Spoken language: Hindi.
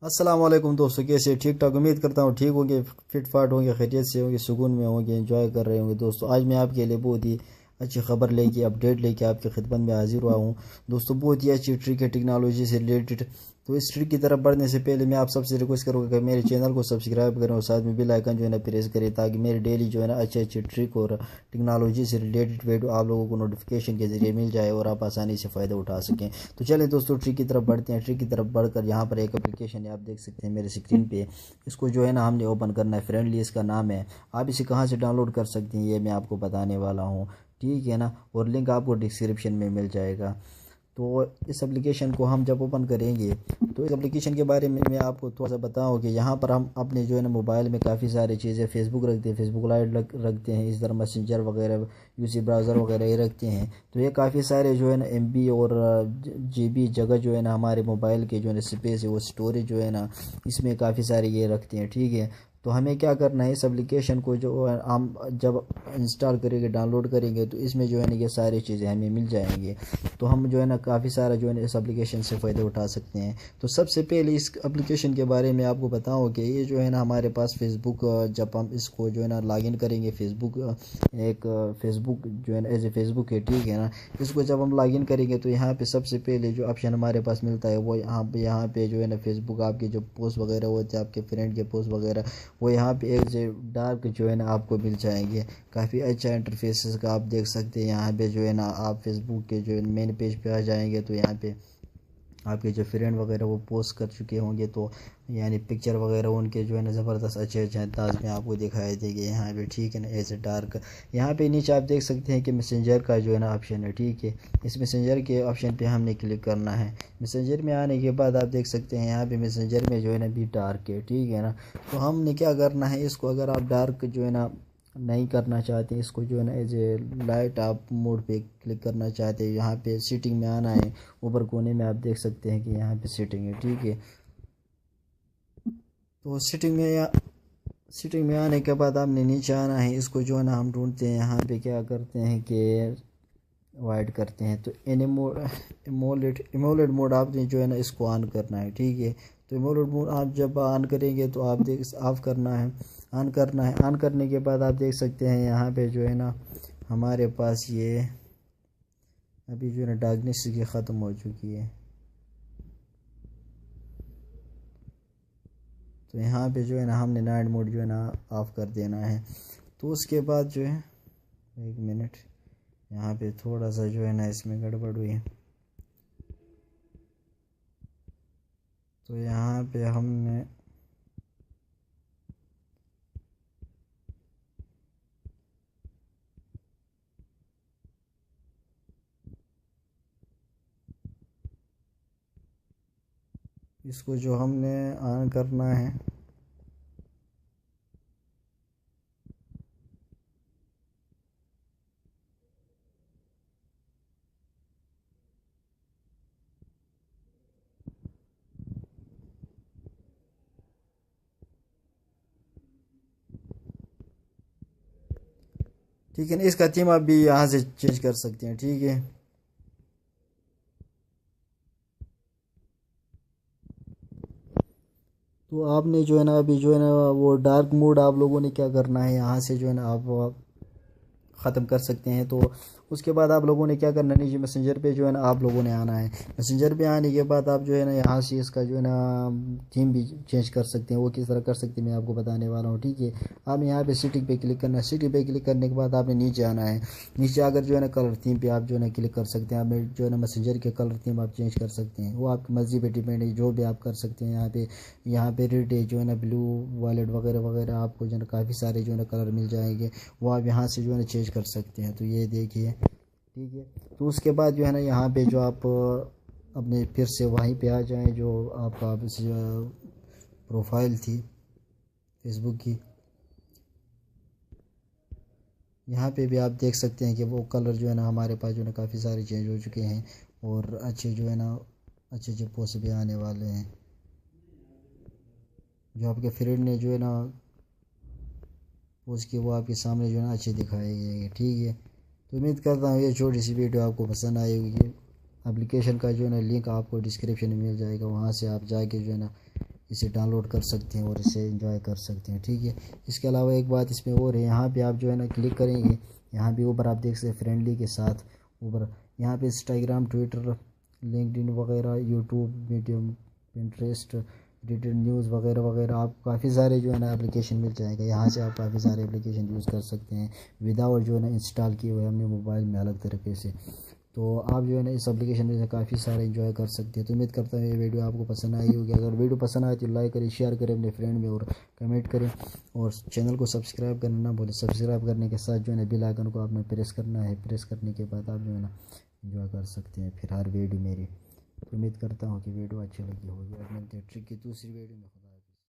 अस्सलाम वालेकुम दोस्तों, कैसे ठीक ठाक। उम्मीद करता हूँ ठीक होंगे, फिट फाट होंगे, खैरियत से होंगे, सुकून में होंगे, एंजॉय कर रहे होंगे। दोस्तों आज मैं आपके लिए बहुत ही अच्छी खबर लेके अपडेट लेके आपकी खिदमत में हाजिर हुआ हूँ। दोस्तों बहुत ही अच्छी ट्रिक है टेक्नोलॉजी से रिलेटेड। तो इस ट्रिक की तरफ बढ़ने से पहले मैं आप सबसे रिक्वेस्ट करूँगा कि मेरे चैनल को सब्सक्राइब करें और साथ में बेल आइकन जो है ना प्रेस करें, ताकि मेरे डेली जो है ना अच्छे अच्छे ट्रिक और टेक्नोलॉजी से रिलेटेड वीडियो आप लोगों को नोटिफिकेशन के जरिए मिल जाए और आप आसानी से फ़ायदा उठा सकें। तो चलें दोस्तों ट्रिक की तरफ बढ़ते हैं। ट्रिक की तरफ बढ़कर यहाँ पर एक एप्लीकेशन है, आप देख सकते हैं मेरे स्क्रीन पे। इसको जो है ना हमने ओपन करना है। फ्रेंडली इसका नाम है। आप इसे कहाँ से डाउनलोड कर सकते हैं ये मैं आपको बताने वाला हूँ, ठीक है ना। और लिंक आपको डिस्क्रिप्शन में मिल जाएगा। तो इस एप्लीकेशन को हम जब ओपन करेंगे तो इस एप्लीकेशन के बारे में मैं आपको थोड़ा सा बताऊँ कि यहाँ पर हम अपने जो है ना मोबाइल में काफ़ी सारी चीज़ें फेसबुक रखते हैं, फेसबुक लाइट रखते हैं, इस तरह मैसेंजर वगैरह, यूसी ब्राउज़र वगैरह ये रखते हैं। तो ये काफ़ी सारे जो है ना एमबी और जीबी जगह जो है ना हमारे मोबाइल के जो है ना स्पेस है, वो स्टोरेज जो है ना इसमें काफ़ी सारे ये रखते हैं, ठीक है। तो हमें क्या करना है, इस एप्लीकेशन को जो हम जब इंस्टॉल करेंगे, डाउनलोड करेंगे, तो इसमें जो है ना ये सारी चीज़ें हमें मिल जाएंगी। तो हम जो है ना काफ़ी सारा जो है ना इस एप्लीकेशन से फ़ायदा उठा सकते हैं। तो सबसे पहले इस एप्लीकेशन के बारे में आपको बताऊं कि ये जो है ना हमारे पास फेसबुक, जब हम इसको जो है ना लॉगिन करेंगे, फेसबुक एक फेसबुक जो है ना एज ए फेसबुक है, ठीक है ना। इसको जब हम लॉगिन करेंगे तो यहाँ पे सबसे पहले जो ऑप्शन हमारे पास मिलता है वो यहाँ पे जो है ना फेसबुक आपके जो पोस्ट वगैरह होते हैं, आपके फ्रेंड के पोस्ट वगैरह, वो यहाँ पे एक जो डार्क जो है ना आपको मिल जाएंगे। काफ़ी अच्छा इंटरफेस का आप देख सकते हैं। यहाँ पे जो है ना आप फेसबुक के जो मेन पेज पे आ जाएंगे तो यहाँ पे आपके जो फ्रेंड वगैरह वो पोस्ट कर चुके होंगे, तो यानी पिक्चर वगैरह उनके जो है ना ज़बरदस्त अच्छे अच्छे अंदाज में आपको दिखाई देंगे यहाँ पे, ठीक है ना, एज ए डार्क। यहाँ पे नीचे आप देख सकते हैं कि मैसेंजर का जो है ना ऑप्शन है, ठीक है। इस मैसेंजर के ऑप्शन पे हमने क्लिक करना है। मैसेंजर में आने के बाद आप देख सकते हैं यहाँ पे मैसेंजर में जो है ना भी डार्क है, ठीक है ना। तो हमने क्या करना है, इसको अगर आप डार्क जो है ना नहीं करना चाहते हैं, इसको जो है ना एज ए लाइट आप मोड पे क्लिक करना चाहते हैं, यहाँ पे सेटिंग में आना है। ऊपर कोने में आप देख सकते हैं कि यहाँ पे सेटिंग है, ठीक है। तो सेटिंग में आने के बाद आपने नीचे आना है। इसको जो है ना हम ढूंढते हैं, यहाँ पे क्या करते हैं कि वाइड करते हैं। तो इमोलेड मोड आपने जो है ना इसको ऑन करना है, ठीक है। तो इमोलेड मोड आप जब ऑन करेंगे तो आप देख ऑफ करना है, ऑन करना है। ऑन करने के बाद आप देख सकते हैं यहाँ पे जो है ना हमारे पास ये अभी जो है ना डार्कनेस की ख़त्म हो चुकी है। तो यहाँ पे जो है ना हमने नाइट मोड जो है ना ऑफ़ कर देना है। तो उसके बाद जो है, एक मिनट, यहाँ पे थोड़ा सा जो है ना इसमें गड़बड़ हुई है। तो यहाँ पे हमने इसको जो हमने ऑन करना है, ठीक है ना। इसका थीम आप भी यहाँ से चेंज कर सकते हैं, ठीक है। तो आपने जो है ना अभी जो है ना वो डार्क मोड आप लोगों ने क्या करना है, यहाँ से जो है ना आप ख़त्म कर सकते हैं। तो उसके बाद आप लोगों ने क्या करना है, नीचे मैसेंजर पे जो है ना आप लोगों ने आना है। मैसेंजर पे आने के बाद आप जो है ना यहाँ से इसका जो है ना थीम भी चेंज कर सकते हैं। वो किस तरह कर सकते हैं मैं आपको बताने वाला हूँ, ठीक है। आपने यहाँ पे सेटिंग पे क्लिक करना है। सेटिंग पे क्लिक करने के बाद आपने नीचे आना है। नीचे आकर जो है ना कलर थीम पे आप जो है ना क्लिक कर सकते हैं। आप जो है ना मैसेंजर के कलर थीम आप चेंज कर सकते हैं, वो आपकी मर्ज़ी पे डिपेंड है, जो भी आप कर सकते हैं। यहाँ पे रेड है जो है ना, ब्लू, वायलेट वगैरह वगैरह आपको जो है ना काफ़ी सारे जो है ना कलर मिल जाएंगे, वो आप यहाँ से जो है ना चेंज कर सकते हैं। तो ये देखिए, ठीक है। तो उसके बाद जो है ना यहाँ पे जो आप अपने फिर से वहीं पे आ जाएं जो आपका प्रोफाइल थी फेसबुक की। यहाँ पे भी आप देख सकते हैं कि वो कलर जो है ना हमारे पास जो है ना काफ़ी सारे चेंज हो चुके हैं, और अच्छे जो है ना अच्छे अच्छे पोस्ट भी आने वाले हैं, जो आपके फ्रेंड ने जो है ना पोस्ट किए वो आपके सामने जो है ना अच्छे दिखाएंगे, ठीक है। तो उम्मीद करता हूँ ये छोटी सी वीडियो आपको पसंद आई होगी। एप्लीकेशन का जो है ना लिंक आपको डिस्क्रिप्शन में मिल जाएगा, वहाँ से आप जाके जो है ना इसे डाउनलोड कर सकते हैं और इसे एंजॉय कर सकते हैं, ठीक है। इसके अलावा एक बात इसमें और है, यहाँ पे आप जो है ना क्लिक करेंगे, यहाँ भी ऊपर आप देख सकते हैं फ्रेंडली के साथ ऊपर, यहाँ पे इंस्टाग्राम, ट्विटर, लिंक्डइन वगैरह, YouTube, medium, Pinterest, detail news वगैरह वगैरह, आप काफ़ी सारे जो है ना एप्लीकेशन मिल जाएगा। यहाँ से आप काफ़ी सारे एप्लीकेशन यूज़ कर सकते हैं विदाउट जो है ना इंस्टॉल किए हुए हमने मोबाइल में अलग तरीके से। तो आप जो है ना इस एप्लीकेशन में से काफ़ी सारे एंजॉय कर सकते हैं। तो उम्मीद करता हूँ ये वीडियो आपको पसंद आई होगी। अगर वीडियो पसंद आए तो लाइक करें, शेयर करें अपने फ्रेंड में और कमेंट करें, और चैनल को सब्सक्राइब करना ना भूलें। सब्सक्राइब करने के साथ जो है ना बेल आइकन को आपने प्रेस करना है। प्रेस करने के बाद आप जो है ना एंजॉय कर सकते हैं फिर हर वीडियो मेरी। तो उम्मीद करता हूँ कि वीडियो अच्छी लगी होगी। अब मिलते हैं ट्रिक की दूसरी वीडियो में।